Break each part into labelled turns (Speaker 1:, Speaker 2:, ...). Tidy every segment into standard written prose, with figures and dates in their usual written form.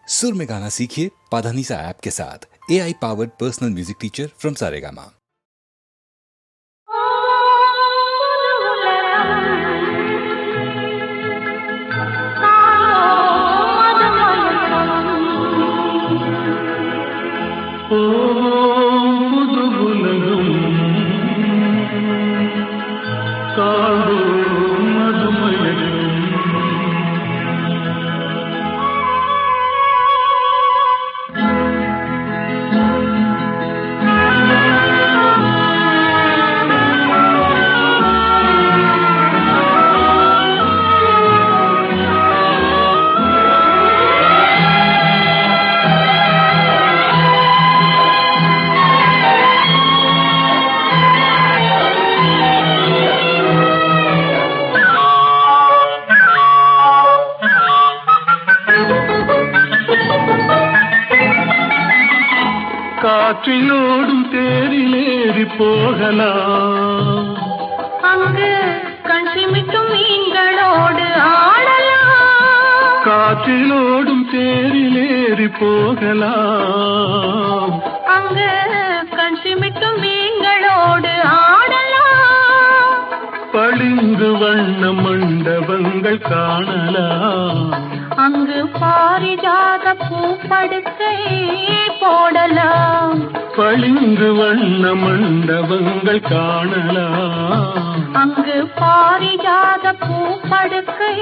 Speaker 1: सुर में गाना सीखिए पाधानीसा ऐप के साथ। AI powered personal music teacher from Saregama.
Speaker 2: காற்றிலோடும் தேரிலேறி போகலாம்,
Speaker 3: அங்கு கண் சிமிட்டும் மீன்களோடு ஆடலாம்.
Speaker 2: காற்றிலோடும் தேரிலேறி போகலாம்,
Speaker 3: அங்கு கண் சிமிட்டும் மீன்களோடு ஆடலாம்.
Speaker 2: பளிங்கு வண்ண மண்டபங்கள் காணலாம்,
Speaker 3: அங்கு பாரிஜாத பூப்படுக்கை போடலாம்.
Speaker 2: பளிங்கு வண்ண மண்டபங்கள் காணலாம்,
Speaker 3: அங்கு பாரிஜாத பூப்படுக்கை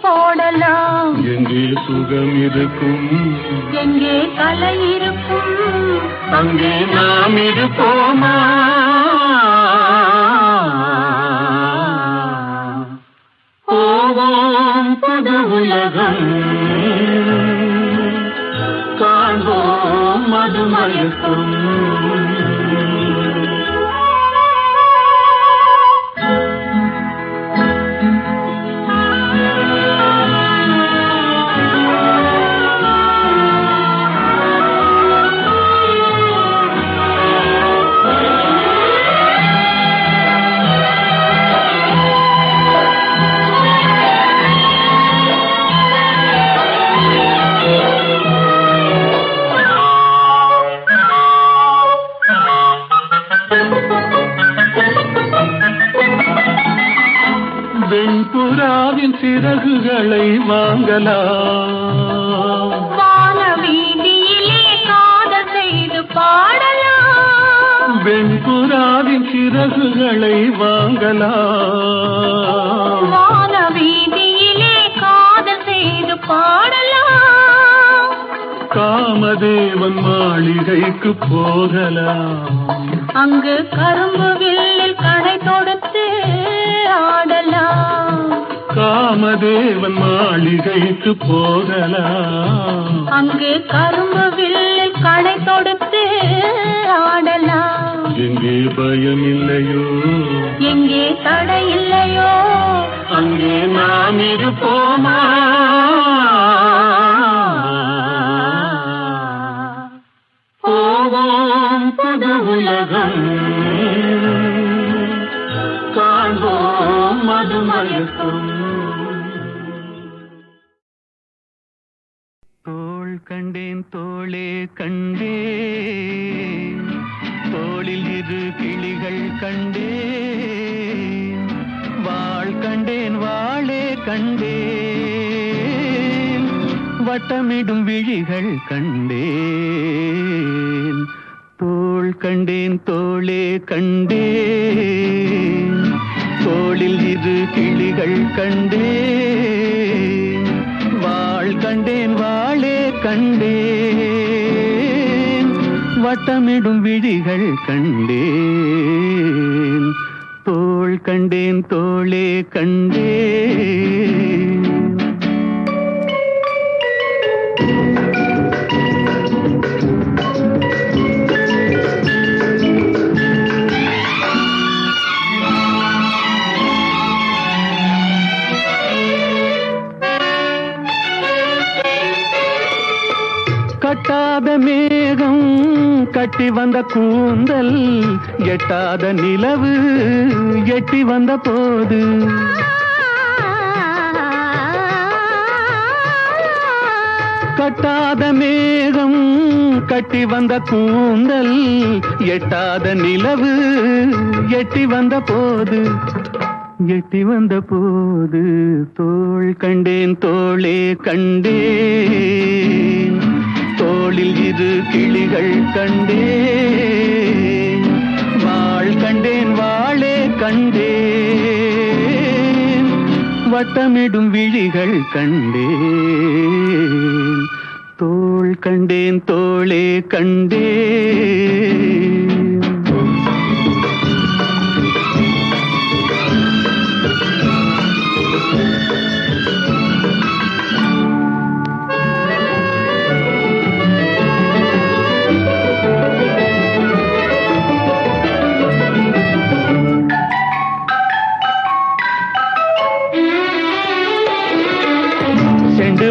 Speaker 3: போடலாம்.
Speaker 2: எங்கே சுகம் இருக்கும்,
Speaker 3: எங்கே கலை இருக்கும்,
Speaker 2: அங்கே நாம் இருப்போமா? போவோம் புது உலகம், காண்போம் மதுமயக்கம். வெண்புறாவின் சிறகுகளை வாங்கலாம்,
Speaker 3: வான வீதியிலே காதல் செய்து பாடலாம்.
Speaker 2: வெண்புறாவின் சிறகுகளை வாங்கலாம்,
Speaker 3: வான வீதியிலே காதல் செய்து பாடலாம்.
Speaker 2: காமதேவன் மாளிகைக்கு போகலாம்,
Speaker 3: அங்கு கரும்பு வில்லில் கடை தொடுத்து ஆடலாம்.
Speaker 2: காமதேவன் மாளிகைக்கு போகலாம்,
Speaker 3: அங்கு கரும்பு வில்லில் கடை தொடுத்து ஆடலாம்.
Speaker 2: எங்கே பயம் இல்லையோ,
Speaker 3: எங்கே தடை இல்லையோ,
Speaker 2: அங்கே நாம் இருப்போமா? போவோம் புது உலகம், காண்போம் மதுமயக்கம். தோள் கண்டேன் தோளே கண்டேன், தோளில் இரு கிளிகள் கண்டேன், வாள் கண்டேன் வாளே கண்டேன், வட்டமிடும் விழிகள் கண்டேன். தோள் கண்டேன் தோளே கண்டேன், தோளில் இரு கிளிகள் கண்டேன், வாள் கண்டேன் வாளே கண்டேன், வட்டமிடும் விழிகள் கண்டேன். தோள் கண்டேன் தோளே கண்டேன். கட்டாத மேகம் கட்டி வந்த கூந்தல், எட்டாத நிலவு எட்டி வந்த போது, கட்டாத மேகம் கட்டி வந்த கூந்தல் எட்டாத நிலவு எட்டி வந்த போது தோள் கண்டேன் தோளே கண்டேன் தோளில் இரு கிளிகள் கண்டேன் வாள் கண்டேன் வாளே கண்டேன் வட்டமிடும் விழிகள் கண்டேன் தோள் கண்டேன் தோளே கண்டேன்.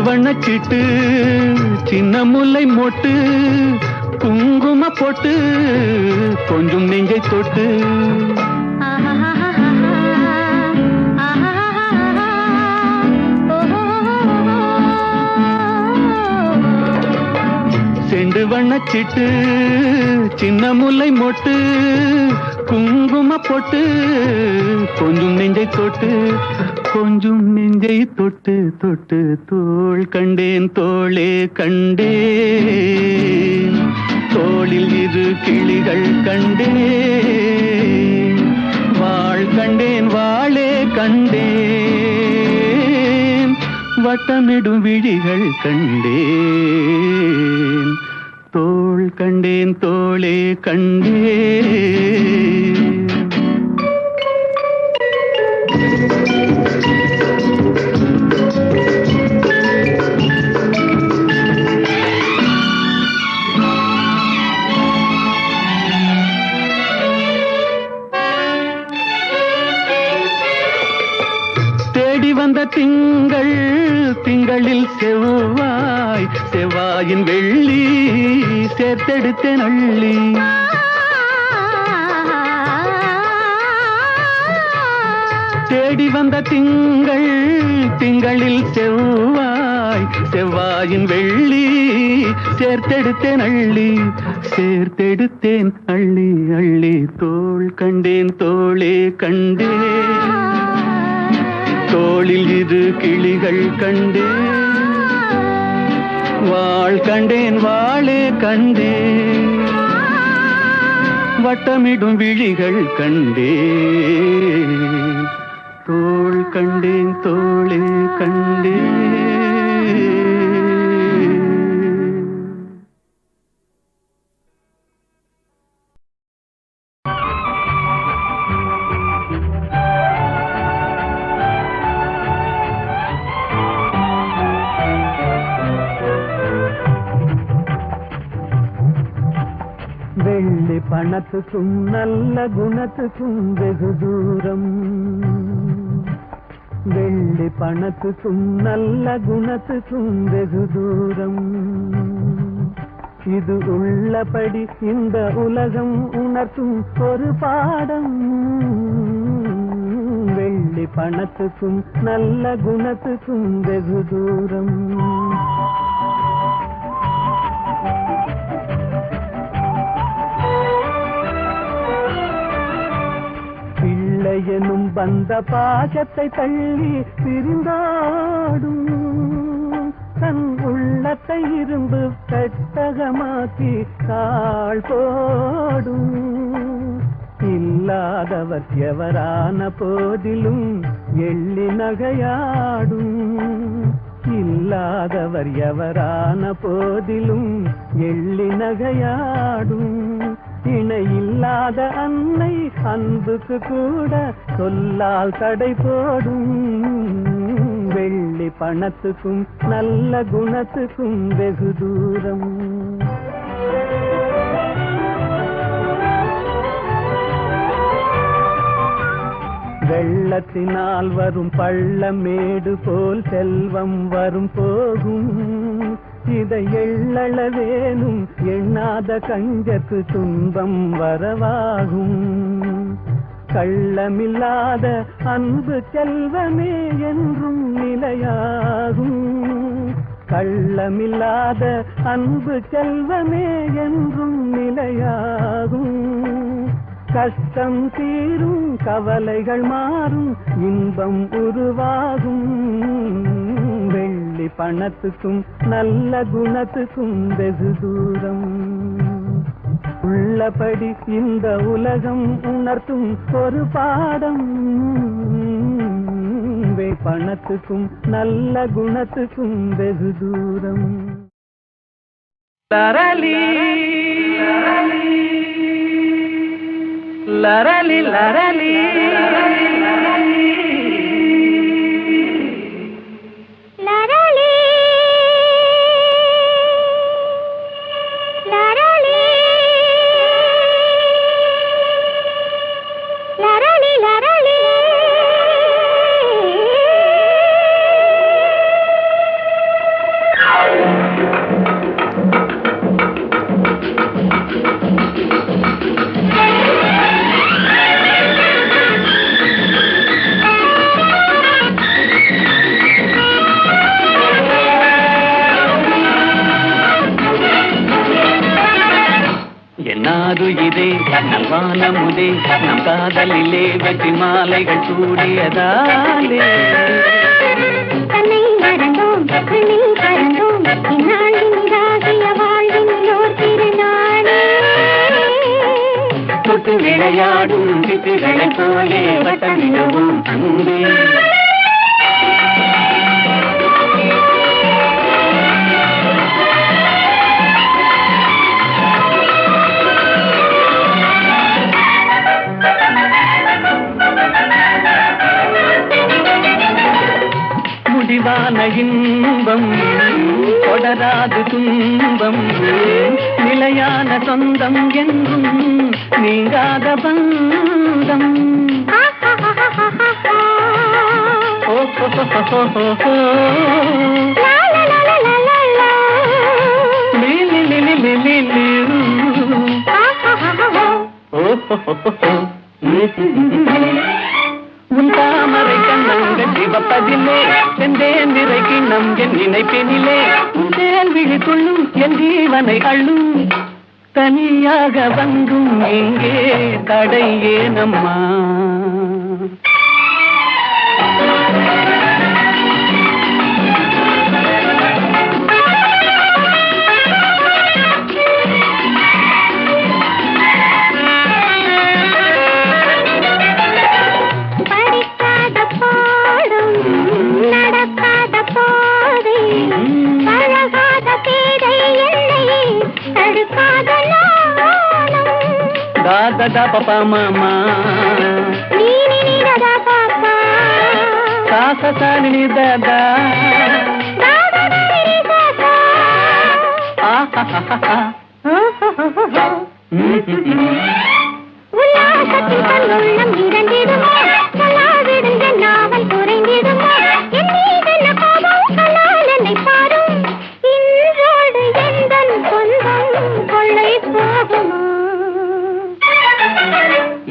Speaker 2: வண்ணச்சிட்டு சின்ன முல்லை மொட்டு குங்கும போட்டு கொஞ்சம் நெஞ்சை தொட்டு செண்டு வண்ணச்சிட்டு சின்ன முல்லை மொட்டு குங்கும போட்டு கொஞ்சம் நெஞ்சை தொட்டு தொட்டு தோள் கண்டேன் தோளே கண்டேன் தோளில் இரு கிளிகள் கண்டேன் வாள் கண்டேன் வாளே கண்டேன் வட்டமிடும் விழிகள் கண்டேன் தோள் கண்டேன் தோளே கண்டேன். வந்த திங்களில் செவ்வாயின் வெள்ளி சேர்த்தெடுத்தேன் அள்ளி தேடி வந்த திங்களில் செவ்வாயின் வெள்ளி சேர்த்தெடுத்தேன் அள்ளி அள்ளி தோள் கண்டேன் தோளே கண்டேன் தோளில் இரு கிளிகள் கண்டேன் வாள் கண்டேன் வாளே கண்டேன் வட்டமிடும் விழிகள் கண்டேன் தோள் கண்டேன் தோளே கண்டேன். வெள்ளி பணத்துக்கும் நல்ல குணத்துக்கும் வெகு தூரம் வெள்ளி பணத்துக்கும் நல்ல குணத்துக்கும் வெகு தூரம் இது உள்ளபடி இந்த உலகம் உணர்த்தும் ஒரு பாடம் வெள்ளி பணத்துக்கும் நல்ல குணத்துக்கும் வெகு தூரம் எனும் பந்த பாசத்தை தள்ளி பிரிந்தாடும் தன் உள்ளத்தை இரும்பு கட்டகமாக்கி கால் போடும் இல்லாதவர் எவரான போதிலும் எள்ளி நகையாடும் இல்லாதவர் எவரான போதிலும் எள்ளி நகையாடும் இணையில்லாத அன்னை அன்புக்கு கூட சொல்லால் தடை போடும் வெள்ளி பணத்துக்கும் நல்ல குணத்துக்கும் வெகு தூரம் வெள்ளத்தினால் வரும் பள்ளமேடு போல் செல்வம் வரும் போகும் இதை எள்ளளவேனும் எண்ணாத கஞ்சக்கு துன்பம் வரவாகும் கள்ளமில்லாத அன்பு செல்வமே என்றும் நிலையாகும் கள்ளமில்லாத அன்பு செல்வமே என்றும் நிலையாகும். கஷ்டம் தீரும், கவலைகள் மாறும், இன்பம் உருவாகும். வெள்ளி பணத்துக்கும் நல்ல குணத்துக்கும் வெகு தூரம். உள்ளபடி இந்த உலகம் உணர்த்தும் ஒரு பாடம். பணத்துக்கும் நல்ல குணத்துக்கும் வெகு தூரம். லரலி லரலி லரலி
Speaker 4: நல்வானுயிரே நல்வானமுதே நம் காதலிலே வெற்றி மாலைகள் சூடியதாலே
Speaker 3: தன்னை மறந்தோம் கண்ணில் கறந்தோம் இந்நாளின் இதாகிய வாழ்வின் ஓர் திருநாளே
Speaker 4: தொட்டு விளையாடும் சிட்டுகளைப் போலே வட்டமிடுவோம் அன்பே முடிவான இன்பம் தொடராது துன்பம் நிலையான சொந்தம் என்றும் நீங்காத பந்தம் உன் தாமரை கண்ணங்கள் சிவப்பதிலே செந்தேன் நிறை கிண்ணம் என் நினைப்பினிலே உன் தேன் விழி கொள்ளும் என் ஜீவனை அள்ளும் தனியாக வந்தும் இங்கே தடை ஏனம்மா da papa mama
Speaker 3: ni ni da papa
Speaker 4: sa sa sa ni da da
Speaker 3: da da ni da da
Speaker 4: ah ha ha ha
Speaker 3: உல்லாசத்தில் கல்லுள்ளம் இரண்டிடுமோ சொல்லாவிடும் என்னாமல் குறைந்திடுமோ என் மீதென்ன கோபம் கலால் என்னை பாரும் இன்றோடு எந்தன் சொந்தம் கொள்ளை போகுமோ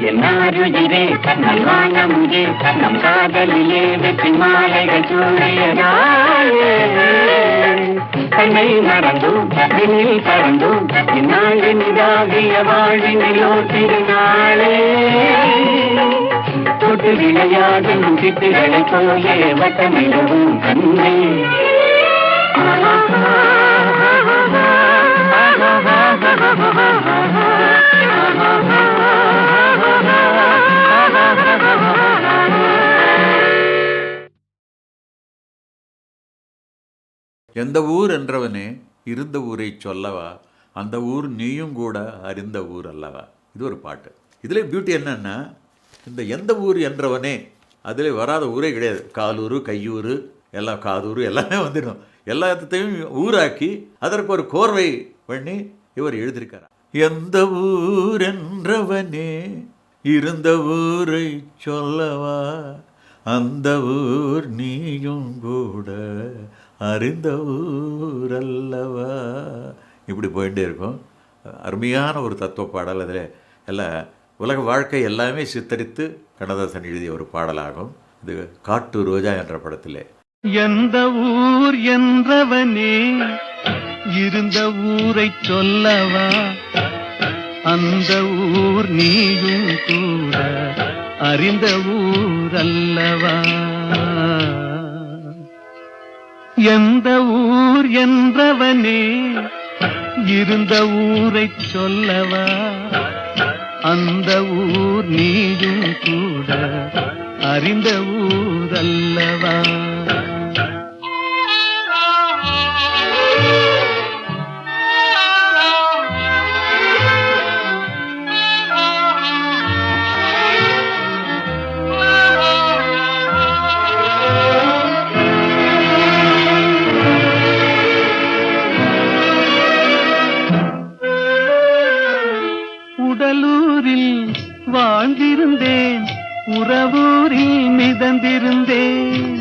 Speaker 4: என்னாருயிரே நல்வானமுதே நம் காதலிலே வெற்றி மாலைகள் சூடியதாலே தன்னை மறந்தோம் விண்ணில் பறந்தோம் இந்நாளின் இதாகிய வாழ்வினிலோ திருநாளே தொட்டு விளையாடும் சிட்டுகளைப் போலே வட்டமிடுவோம் கண்ணே
Speaker 5: எந்த ஊர் என்றவனே இருந்த ஊரை சொல்லவா அந்த ஊர் நீயும் கூட அறிந்த ஊர் அல்லவா. இது ஒரு பாட்டு. இதில் பியூட்டி என்னன்னா இந்த எந்த ஊர் என்றவனே அதில் வராத ஊரே கிடையாது. காலூர் கையூர் எல்லாம் காதூர் எல்லாமே வந்துடும். எல்லாத்தையும் ஊராக்கி அதற்கு ஒரு கோர்வை பண்ணி இவர் எழுதியிருக்கார். எந்த ஊர் என்றவனே இருந்த ஊரை சொல்லவா அந்த ஊர் நீயும் கூட அறிந்த ஊர் அல்லவா. இப்படி போயிட்டே இருக்கும். அருமையான ஒரு தத்துவ பாடல். அதில் எல்லாம் உலக வாழ்க்கை எல்லாமே சித்தரித்து கண்ணதாசன் எழுதிய ஒரு பாடலாகும். இது காட்டு ரோஜா என்ற படத்திலே
Speaker 2: எந்த ஊர் என்றவனே இருந்த ஊரை சொல்லவா, அந்த ஊர் நீயும் கூட அறிந்த ஊர் அல்லவா. எந்த ஊர் என்றவனே இருந்த ஊரை சொல்லவா, அந்த ஊர் நீயும் கூட அறிந்த ஊர் அல்லவா. உடலூரில் வாழ்ந்திருந்தேன், உறவூரில் மிதந்திருந்தேன்,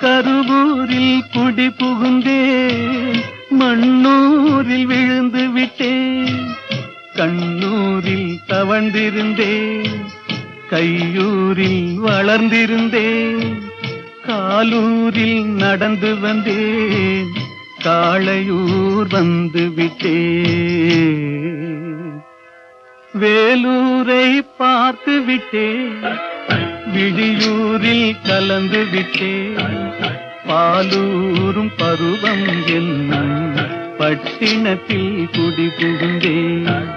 Speaker 2: கருவூரில் குடி புகுந்தேன், மண்ணூரில் விழுந்து விட்டேன், கண்ணூரில் தவழ்ந்திருந்தேன், கையூரில் வளர்ந்திருந்தேன், காலூரில் நடந்து வந்தேன், காளையூர் வந்து விட்டேன். வேலூரை பார்த்து விட்டேன், விழியூரில் கலந்து விட்டேன், பாலூரும் பருவம் என்னும் பட்டினத்தில் குடி புகுந்தேன்.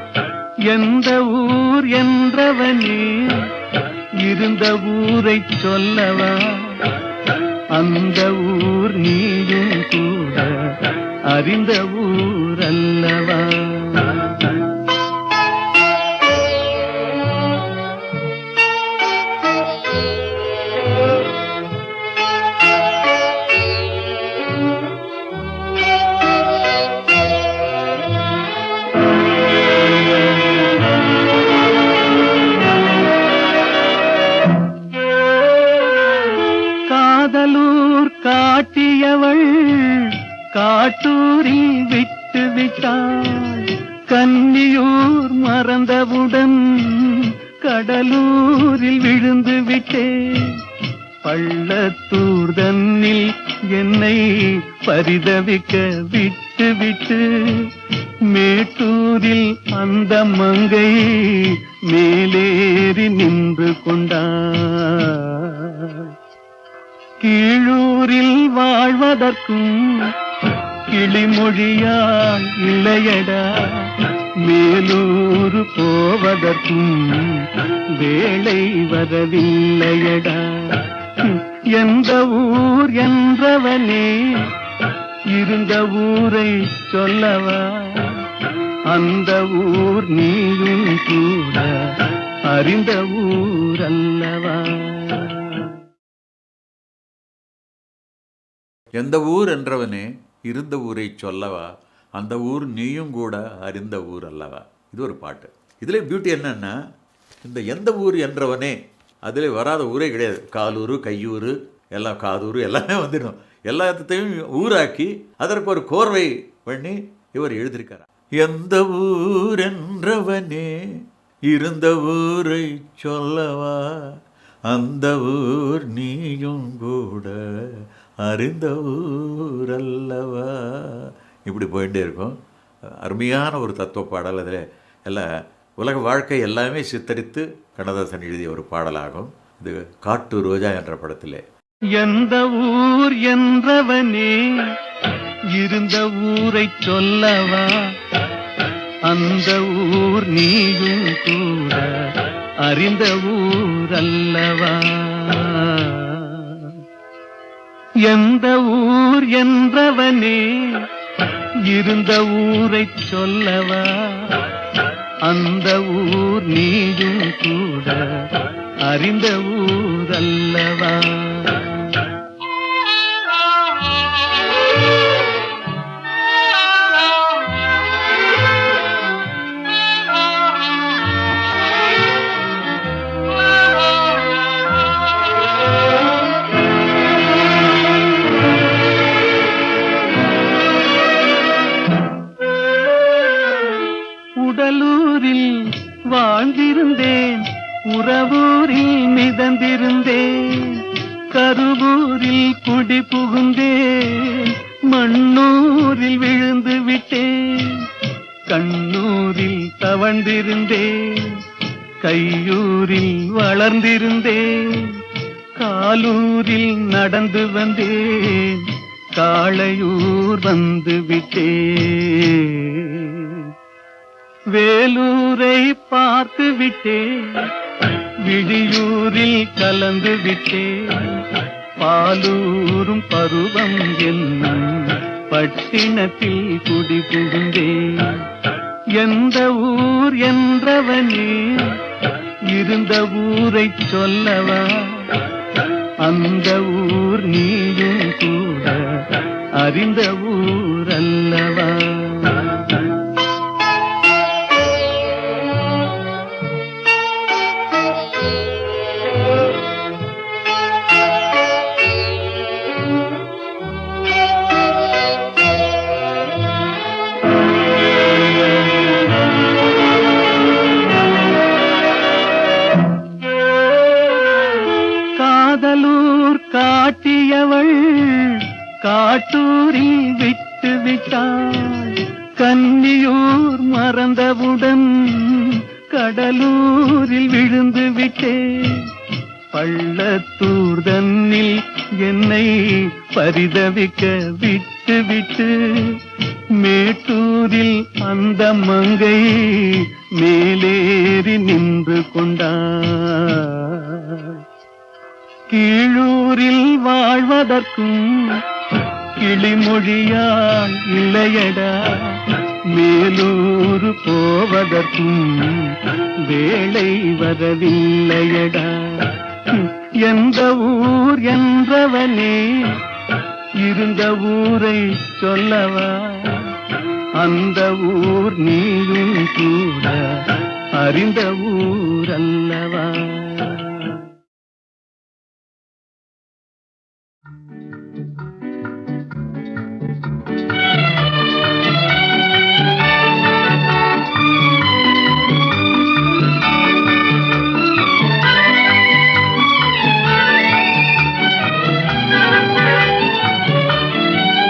Speaker 2: எந்த ஊர் என்றவனே இருந்த ஊரை சொல்லவா, அந்த ஊர் நீயும் கூட அறிந்த ஊர் அல்லவா. காதலூர் காட்டியவள் காட்டூரில் விட்டு விட்டாள், கன்னியூர் மறந்தவுடன் கடலூரில் விழுந்து விட்டேன், பள்ளத்தூர் தன்னில் என்னை பரிதவிக்க விட்டு விட்டு மேட்டூரில் அந்த மங்கை மேலேறி நின்று கொண்டாள். கீழூரில் வாழ்வதற்கும் கிளிமொழியால் இல்லையடா, மேலூர் போவதற்கும் வேளை வரவில்லையடா. எந்த ஊர் என்றவனே இருந்த ஊரை சொல்லவா, அந்த ஊர் நீயும் கூட அறிந்த ஊர் அல்லவா.
Speaker 5: எந்த ஊர் என்றவனே இருந்த ஊரை சொல்லவா, அந்த ஊர் நீயும் கூட அறிந்த ஊர் அல்லவா. இது ஒரு பாட்டு. இதில் பியூட்டி என்னன்னா, இந்த எந்த ஊர் என்றவனே அதில் வராத ஊரே கிடையாது. காலூர், கையூர், எல்லாம் காதூர் எல்லாமே வந்துடும். எல்லாத்தையும் ஊராக்கி அதற்கு ஒரு கோர்வை பண்ணி இவர் எழுதியிருக்கார். எந்த ஊர் என்றவனே இருந்த ஊரை சொல்லவா, அந்த ஊர் நீயும் கூட அறிந்த ஊர் அல்லவா. இப்படி போயிட்டே இருக்கும். அருமையான ஒரு தத்துவ பாடல். அதில் எல்லாம் உலக வாழ்க்கை எல்லாமே சித்தரித்து கண்ணதாசன் எழுதிய ஒரு பாடலாகும். இது காட்டு ரோஜா என்ற படத்திலே.
Speaker 2: எந்த ஊர் என்றவனே இருந்த ஊரை சொல்லவா, அந்த ஊர் நீயும் கூட அறிந்த ஊர் அல்லவா. எந்த ஊர் என்றவனே இருந்த ஊரை சொல்லவா, அந்த ஊர் நீயும் கூட அறிந்த ஊர் அல்லவா. உடலூரில் வாழ்ந்திருந்தேன், உறவூரில் மிதந்திருந்தேன், கருவூரில் குடி புகுந்தேன், மண்ணூரில் விழுந்து விட்டேன், கண்ணூரில் தவழ்ந்திருந்தேன், கையூரில் வளர்ந்திருந்தேன், காலூரில் நடந்து வந்தேன், காளையூர் வந்து விட்டேன். வேலூரை பார்த்து விட்டேன், விழியூரில் கலந்து விட்டேன், பாலூரும் பருவம் என்னும் பட்டினத்தில் குடி புகுந்தேன். எந்த ஊர் என்றவனே இருந்த ஊரை சொல்லவா, அந்த ஊர் நீயும் கூட அறிந்த ஊர் அல்லவா. காதலூர் காட்டியவள் காட்டூரில் விட்டு விட்டாள், கன்னியூர் மறந்தவுடன் கடலூரில் விழுந்து விட்டேன், பள்ளத்தூர் தன்னில் என்னை பரிதவிக்க விட்டு விட்டு மேட்டூரில் அந்த மங்கை மேலேறி நின்று கொண்டாள். கீழூரில் வாழ்வதற்கும் கிளிமொழியால் இல்லையடா, மேலூர் போவதற்கும் வேளை வரவில்லையடா. எந்த ஊர் என்றவனே இருந்த ஊரை சொல்லவா, அந்த ஊர் நீயும் கூட அறிந்த ஊர் அல்லவா.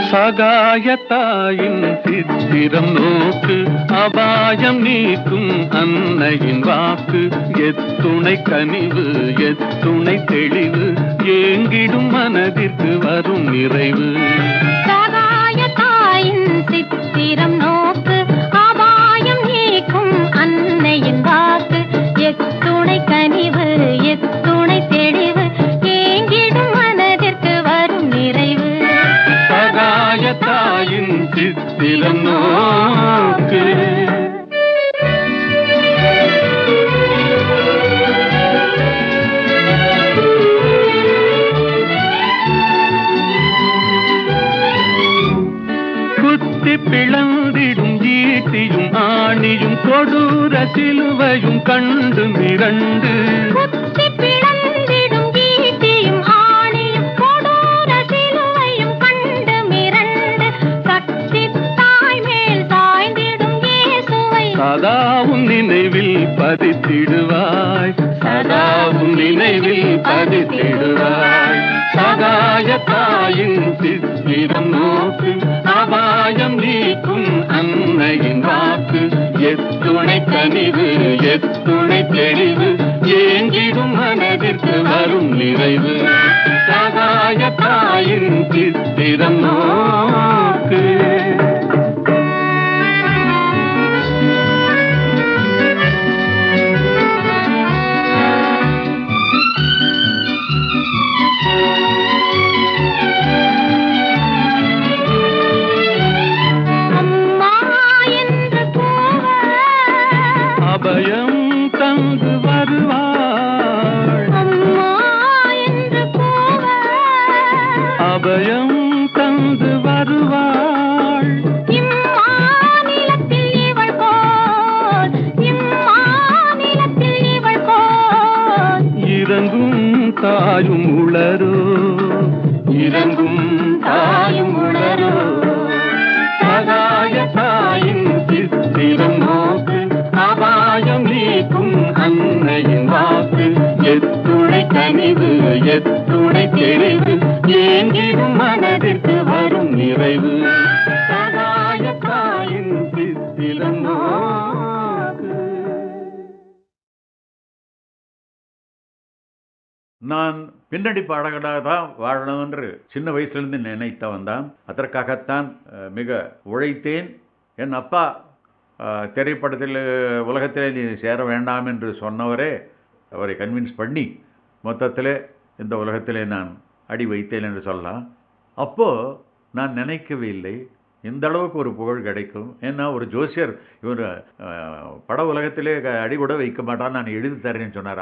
Speaker 4: சகாயத்தாயின் சித்திரம் நோக்கு, அபாயம் நீக்கும் அன்னையின் வாக்கு, எத்துணை கனிவு எத்துணை தெளிவு, ஏங்கிடும் மனதிற்கு வரும் நிறைவு.
Speaker 3: சகாயத்தாயின் சித்திரம் நோக்கு, அபாயம் நீக்கும் அன்னையின் வாக்கு, எத்துணை கனிவு எத்துணை தெளிவு, ஏங்கிடும் மனதிற்கு வரும் நிறைவு.
Speaker 4: சகாயத்தாயின் சித்திரம் நோக்கு. குத்தி பிளந்திடும் ஈட்டியும் ஆணியும் கொடூர சிலுவையும் கண்டு மிரண்டு,
Speaker 3: குத்தி பிளந்திடும் ஈட்டியும் ஆணியும் கொடூர சிலுவையும் கண்டு மிரண்டு, கட்டித் தாய் மேல் சாய்ந்திடும் இயேசுவை
Speaker 4: சதாவும் நினைவில் பதித்திடுவாய், சதாவும் நினைவில் பதித்திடுவாய். சகாயத்தாயின் சித்திரம் நோக்கு, அபாயம் நீக்கும் அன்னையின் வாக்கு, எத்துணை கனிவு எத்துணை தெளிவு, ஏங்கிடும் மனதிற்கு வரும் நிறைவு. சகாயத்தாயின் சித்திரம் நோக்கு. அபயம் தந்து வருவாள்,
Speaker 3: அம்மா என்று கூவ,
Speaker 4: அபயம் தந்து வருவாள்.
Speaker 3: இம்மாநிலத்தில் இவள் போல், இம்மாநிலத்தில் இவள் போல்,
Speaker 4: இறங்கும் தாயும் உளரோ, இறங்கும் தாயும் உளரோ. சகாயத்தாயின் சித்திரம் நோக்கு, அபாயம் நீக்கும் அன்னையின் வாக்கு, எத்துணை கனிவு எத்துணை தெளிவு, ஏங்கி
Speaker 2: இதன் நோக்கு.
Speaker 5: நான் பின்னணி பாடகராக தான் வாழணும் என்று சின்ன வயசுலேருந்து நினைத்தவன் தான். அதற்காகத்தான் மிக உழைத்தேன். என் அப்பா திரைப்படத்தில் உலகத்திலே நீ சேர வேண்டாம் என்று சொன்னவரே அவரை கன்வின்ஸ் பண்ணி மொத்தத்தில் இந்த உலகத்திலே நான் அடி வைத்தேன் என்று சொல்லலாம். அப்போது நான் நினைக்கவே இல்லை இந்த அளவுக்கு ஒரு புகழ் கிடைக்கும். ஏன்னா ஒரு ஜோசியர் இவர் பட உலகத்திலே அடி கூட வைக்க மாட்டான்னு நான் எழுதி தரேன்னு சொன்னார்.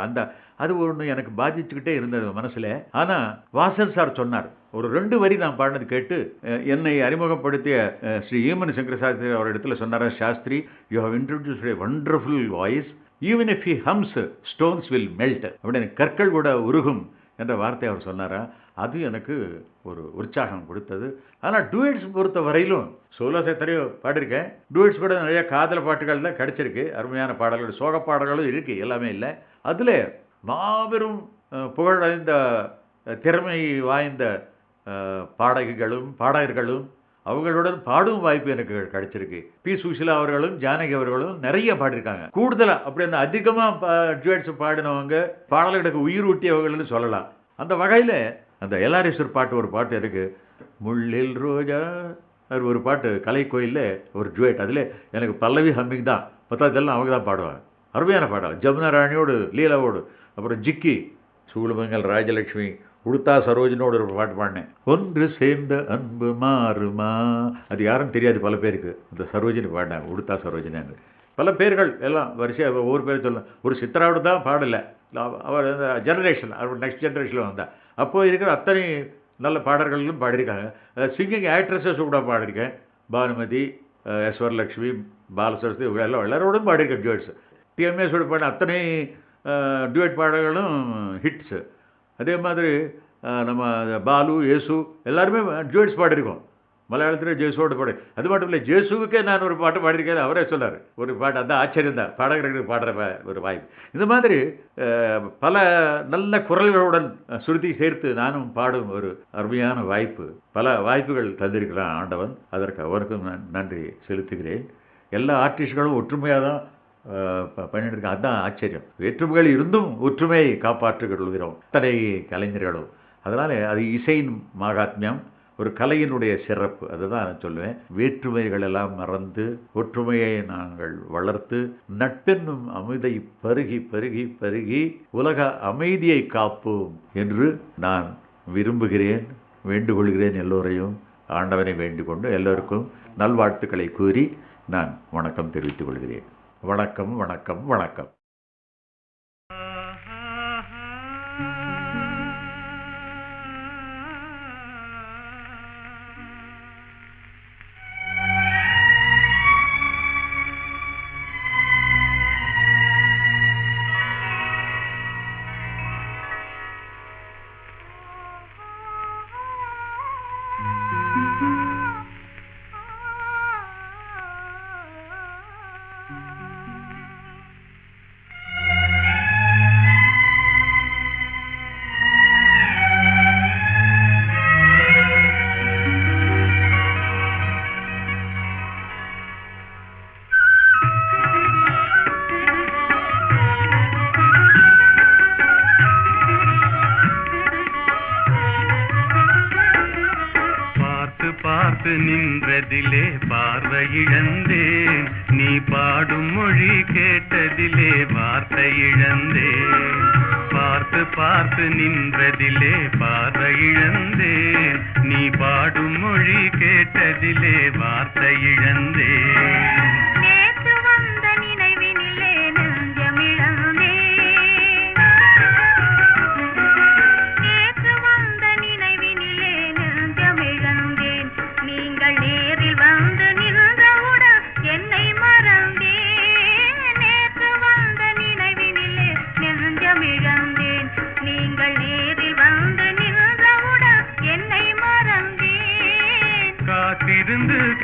Speaker 5: அது ஒன்று எனக்கு பாதிச்சுக்கிட்டே இருந்தது மனசில். ஆனால் வாசன் சார் சொன்னார், ஒரு 2 வரி நான் பாடினது கேட்டு என்னை அறிமுகப்படுத்திய ஸ்ரீ ஈமன் சங்கர சாஸ்திரி அவர் இடத்துல சொன்னார், Shastri, you have introduced a wonderful voice, even if he hums stones will melt, அப்படின்னு கற்கள் கூட உருகும் என்ற வார்த்தை அவர் சொன்னாரா. அது எனக்கு ஒரு உற்சாகம் கொடுத்தது. ஆனால் டூயட்ஸ் பொறுத்த வரையிலும் சோலோஸ் எத்தனையோ பாடியிருக்கேன். டூயட்ஸ் கூட நிறைய காதல் பாட்டுகள் தான் கிடச்சிருக்கு. அருமையான பாடல்கள், சோக பாடல்களும் இருக்குது, எல்லாமே இல்லை. அதில் மாபெரும் புகழடைந்த திறமை வாய்ந்த பாடகர்களும் அவங்களுடன் பாடும் வாய்ப்பு எனக்கு கிடைச்சிருக்கு. பி. சுஷீலா அவர்களும் ஜானகி அவர்களும் நிறைய பாடியிருக்காங்க. கூடுதலாக அப்படி அந்த அதிகமாக டூயட்ஸ் பாடினவங்க பாடல்களுக்கு உயிர் ஊட்டியவர்கள்னு சொல்லலாம். அந்த வகையில் அந்த எல்ஆர்எஸ்வர் பாட்டு ஒரு பாட்டு இருக்குது, முள்ளில் ரோஜா, அது ஒரு பாட்டு கலைக்கோயிலில் ஒரு ஜுவேட். அதில் எனக்கு பல்லவி ஹம்மிங் தான், மற்றதெல்லாம் அவங்க தான் பாடுவாங்க. அருமையான பாடம். ஜமுனா ராணியோடு லீலாவோடு, அப்புறம் ஜிக்கி, சூளுமங்கல் ராஜலட்சுமி, உடுத்தா சரோஜனோடு ஒரு பாட்டு பாடினேன், ஒன்று சேர்ந்த அன்பு மாறுமா. அது யாரும் தெரியாது பல பேருக்கு. அந்த சரோஜினி பாடினேன், உடுத்தா சரோஜினாங்க. பல பேர்கள் எல்லாம் வரிசையாக ஒவ்வொரு பேர் சொல்லலாம். ஒரு சித்ராவோடு தான் பாடலை, அவர் அந்த ஜெனரேஷன், அவர் நெக்ஸ்ட் ஜெனரேஷனில் வந்தால் அப்போது இருக்கிற அத்தனை நல்ல பாடல்களும் பாடியிருக்காங்க. சிங்கிங் ஆக்ட்ரஸஸ் கூட பாடியிருக்கேன். பானுமதி, ஈஸ்வரலட்சுமி, பாலசரஸ்வதி, இவங்க எல்லாரோடும் பாடியிருக்கேன் டியூட்ஸ். டிஎம்எஸோடு பாடின அத்தனை டியூட் பாடல்களும் ஹிட்ஸு. அதே மாதிரி நம்ம பாலு, ஏசு எல்லாருமே டியூட்ஸ் பாடியிருக்கோம். மலையாளத்தில் ஜேசுவோடு பாடு. அது மட்டும் இல்லை, ஜேசுவுக்கே நான் ஒரு பாட்டு பாடியிருக்கேன். அவரே சொன்னார் ஒரு பாட்டு, அந்த ஆச்சரியம் தான் பாடகர்களுக்கு பாடுற ஒரு வாய்ப்பு. இந்த மாதிரி பல நல்ல குரல்களுடன் சுருதி சேர்த்து நானும் பாடும் ஒரு அருமையான வாய்ப்பு, பல வாய்ப்புகள் தந்திருக்கிறான் ஆண்டவன். அதற்கு அவருக்கும் நான் நன்றி செலுத்துகிறேன். எல்லா ஆர்டிஸ்ட்களும் ஒற்றுமையாக தான் பண்ணிட்டு இருக்கேன். அதுதான் ஆச்சரியம். வேற்றுமைகள் இருந்தும் ஒற்றுமையை காப்பாற்றுகிறோம் அத்தனை கலைஞர்களும். அதனால் அது இசையின் மகாத்மியம், ஒரு கலையினுடைய சிறப்பு. அதுதான் நான் சொல்லுவேன். வேற்றுமைகள் எல்லாம் மறந்து ஒற்றுமையை நாங்கள் வளர்த்து நட்பென்னும் அமிர்தை பருகி பருகி பருகி உலக அமைதியை காப்போம் என்று நான் விரும்புகிறேன், வேண்டுகொள்கிறேன். எல்லோரையும் ஆண்டவனை வேண்டிக் கொண்டு எல்லோருக்கும் நல்வாழ்த்துக்களை கூறி நான் வணக்கம் தெரிவித்துக் கொள்கிறேன். வணக்கம், வணக்கம், வணக்கம்.
Speaker 6: நின்றதிலே பார்வை இழந்தேன், நீ பாடும் மொழி கேட்டதிலே வார்த்தை இழந்தேன். பார்த்து பார்த்து நின்றதிலே பார்வை இழந்தேன், நீ பாடும் மொழி கேட்டதிலே வார்த்தை இழந்தேன்.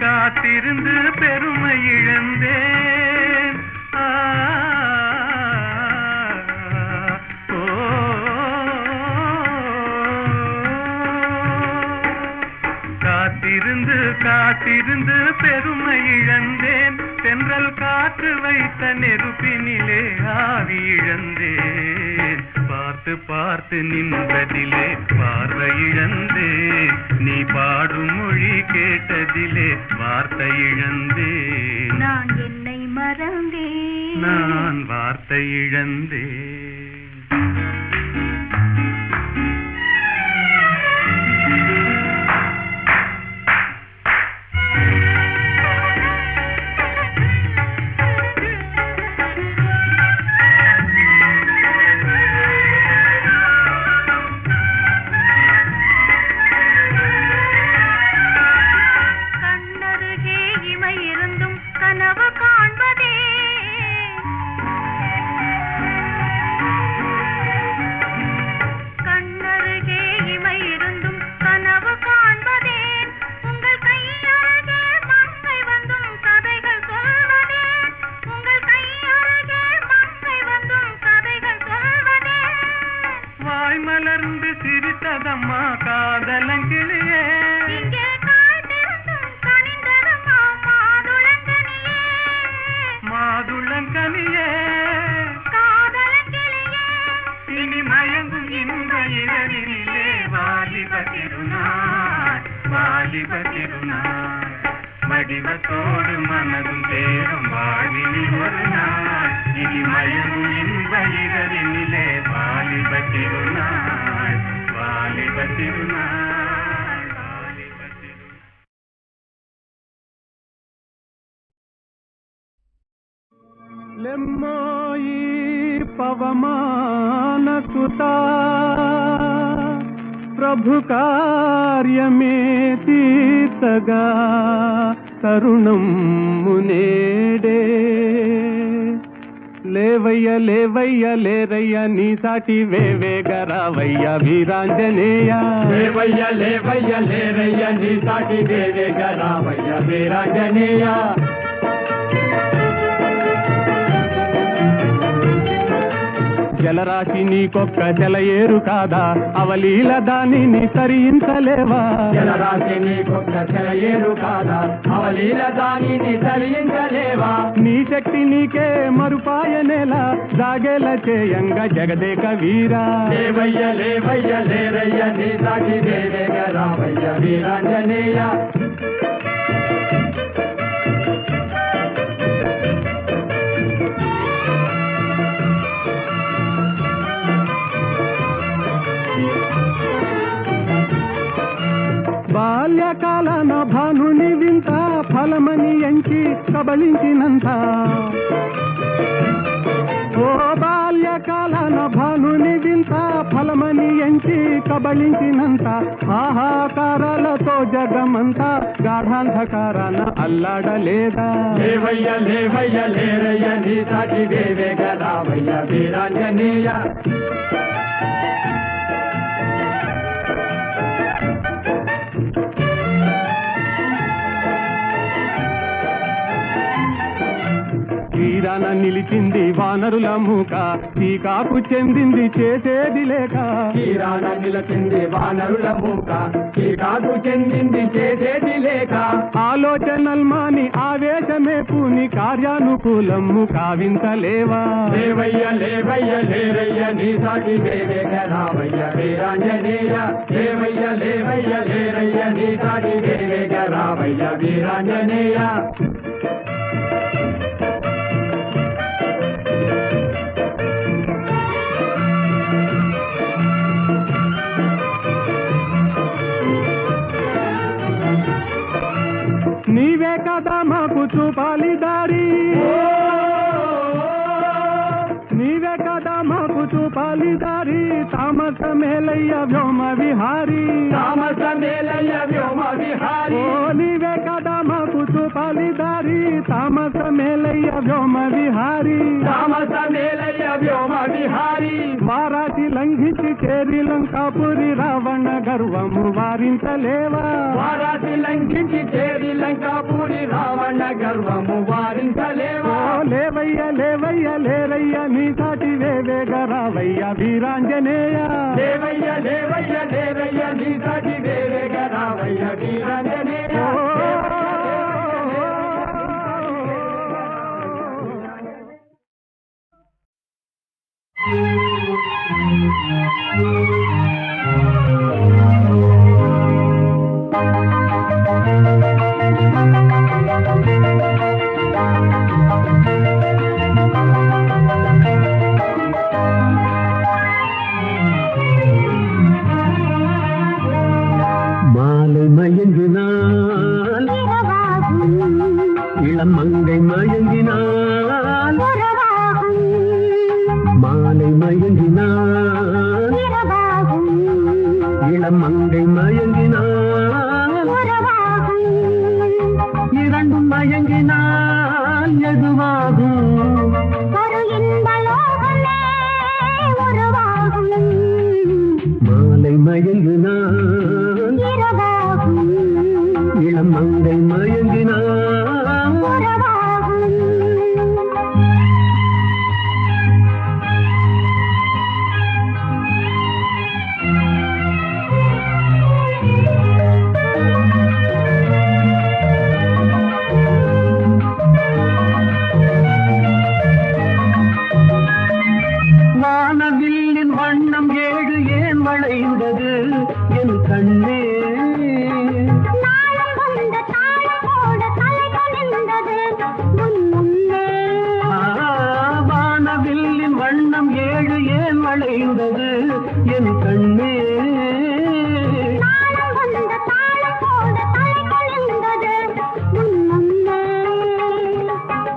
Speaker 6: காத்திருந்து தென்றல் காற்று வைத்த நெருப்பினிலே ஆவி இழந்தேன். பார்த்து பார்த்து நின்றதிலே பார்வை இழந்தேன். நீ பாடும் மொழி கேட்டதிலே வார்த்தை இழந்தேன்.
Speaker 3: நான் என்னை மறந்தேன்.
Speaker 6: நான் வார்த்தை இழந்தேன்.
Speaker 3: கண்ணருகே இமை இருந்தும் கனவு காண்பதே. கண்ணருகே இமை இருந்தும் கனவு காண்பதே. உங்கள் கையருகே மங்கை வந்தும் கதைகள் சொல்வதே. உங்கள் கையருகே மங்கை வந்தும் கதைகள் சொல்வதே.
Speaker 6: வாய் மலர்ந்து சிரித்ததம்மா காதலங்கிளியே.
Speaker 3: இங்கே காய்ந்திருந்தும் கனிந்ததம்மா மாதுளங்கனியே.
Speaker 6: மாதுளங்கனியே
Speaker 3: காதலங்கிளியே.
Speaker 6: இனி மயங்கும் இந்த இரவினிலே வாலிப திருநாள். வாலிப திருநாள் வடிவத்தோடு மனதும் தேரும் வாழ்வினில் ஒரு நாள். இனி மயங்கும் இந்த இரவினிலே வாலிப திருநாள். வாலிப திருநாள். வாலிப திருநாள்.
Speaker 2: లెమ్మోయి పవమాన సుతా ప్రభు కార్యమే తీర్చగా తరుణం మునేడే. లేవయ్య లేవయ్య లేరయ్య నీ సాటి వేవేగ రావయ్య వీరాంజనేయ. లేవయ్య లేవయ్య లేరయ్య నీ సాటి వేవేగ రావయ్య వీరాంజనేయ. జలరాశి నీకొక్క జలయేరు కాదా, అవలీల దానిని తరించలేవా. జలరాశి నీకొక్క జలయేరు కాదా, అవలీల దానిని తరించలేవా. నీ శక్తి నీకే మరుపాయనేలా జాగేల చేయంగ జగదేక వీరా. లేవయ్య లేవయ్య లేరయ్య నీ సాటి వేవేగ రావయ్య వీరాంజనేయ. బాల్యకాలన భానుని వింత ఫలమని ఎంచి కబళించినంత. ఓ బాల్యకాలన భానుని వింత ఫలమని ఎంచి కబళించినంత. ఆహాకారాలతో జగమంతా గాఢాంధకారాన అల్లాడలేదా. లేవయ్య లేవయ్య లేరయ్య నీ సాటి వేవేగ రావయ్య వీరాంజనేయ. తీరాన నిలిచింది వానరుల మూక, టీకాకు చెందింది చేసేది లేక. తీరాన నిలిచింది వానరుల మూక, టీకాకు చెందింది చేసేది లేక. ఆలోచనల్మాని ఆవేశమే పూని కార్యానుకూలము కావించలేవా. లేవయ్య లేవయ్య లేరయ్య నీ సాటి వేవేగ రావయ్య వీరాంజనేయ. లేవయ్య లేవయ్య లేరయ్య నీ సాటి వేవేగ రావయ్య వీరాంజనేయ. నీవే కదా మాకు చూపాలి దారి. నీవే కదా మాకు చూపాలి దారి. తామస మేలయ్య వ్యోమ విహారీ. తామస మేలయ్య వ్యోమ విహారీ. ఓ నీవే కదా మాకు చూపాలి దారి. తామస మేలయ్య వ్యోమ విహారీ. తామస మేలయ్య వ్యోమ విహారీ. వారాసి లంఘించి చేరి లంకాపురి రావణ గర్వము వారించలేవా. వారాసి లంఘించి చేరి లంకాపురి రావణ గర్వము వారించలేవా. లేవయ్య లేవయ్య లేరయ్య నీ సాటి వేవేగ రావయ్య వీరాంజనేయ. లేవయ్య లేవయ్య లేరయ్య నీ సాటి వేవేగ రావయ్య వీరాంజనేయ.
Speaker 4: மங்கை மயங்கினாள்
Speaker 3: உறவாகும்
Speaker 4: மாலை மயங்கினாள்
Speaker 3: இரவாகும்
Speaker 4: இளம் மங்கை மயங்கினாள்
Speaker 3: உறவாகும்
Speaker 4: இரண்டும் மயங்கினால் எதுவாகும்
Speaker 3: ஒரு இன்பலோகமே உருவாகும்
Speaker 4: மாலை மயங்கினாள்
Speaker 3: இரவாகும்
Speaker 4: இளம் மங்கை மயங்கினாள்
Speaker 3: உறவாகும்
Speaker 4: வானவில்லின் வண்ணம் ஏழு ஏன் வளைந்தது என் கண்ணே
Speaker 3: நாளம் வந்த தாளமோட தலை குனிந்தது உன் முன்னே
Speaker 4: வானவில்லின் வண்ணம் ஏழு ஏன் வளைந்தது என் கண்ணே
Speaker 3: நாளம் வந்த தாளமோட தலை குனிந்தது உன் முன்னே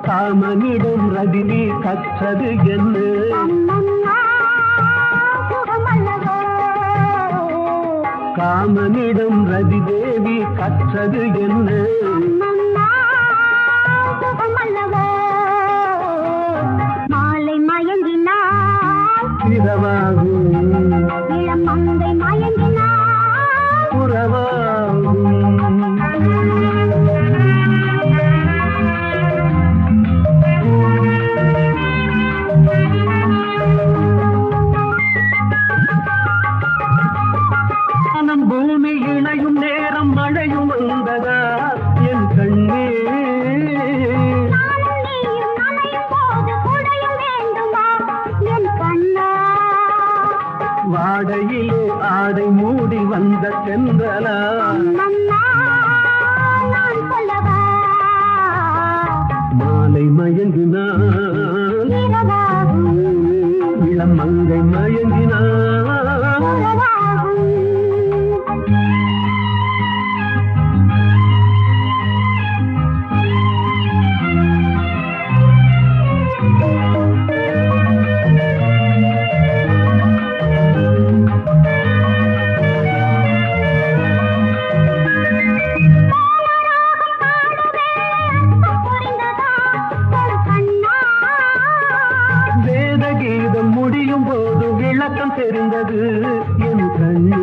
Speaker 4: காமனிடம் ரதினி கற்றது என்ன
Speaker 3: அம்மம்மா சுகமல்லவோ
Speaker 4: காமனிடம் ரதி தேவி கற்றது என்ன
Speaker 3: அம்மம்மா சுகமல்லவோ மாலை மயங்கினாள்
Speaker 4: இரவாகும்
Speaker 3: இளம் மங்கை மயங்கினாள்
Speaker 4: உறவாகும் வானம் பூமி இணையும் நேரம் மழையும் வந்ததா என் கண்ணே
Speaker 3: நானும் நீயும் நனையும் போது குடையும் வேண்டுமா என் கண்ணா
Speaker 4: வாடையிலே ஆடை மூடி வந்த சென்றலா
Speaker 3: அம்மம்மா நான் சொல்லவா
Speaker 4: மாலை மயங்கினாள்
Speaker 3: இரவாகும்
Speaker 4: இளம் மங்கை மயங்கினாள்
Speaker 3: உறவாகும் புரிந்ததா ஒரு கண்ணா
Speaker 4: வேத கீதம் முடியும் போது விளக்கம் தெரிந்தது என் கண்ணே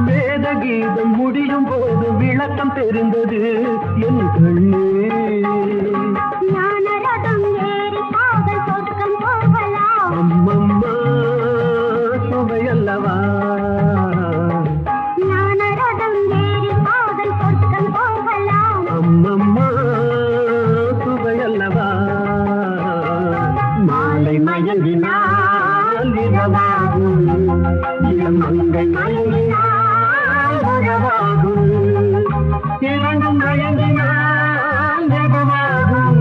Speaker 4: வேத கீதம் முடியும் போது விளக்கம் தெரிந்தது என் கண்ணே அம்மம்மா சுவையல்லவா அம்மம்மா சுவையல்லவா மாலை மயங்கினால் இரவாகும் இளம் மங்கை மயங்கினால் உறவாகும் இரண்டும் மயங்கினால் எதுவாகும்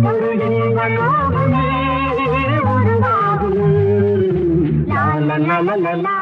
Speaker 4: ஒரு இன்பலோகமே உருவாகும் லா லா லா லா லா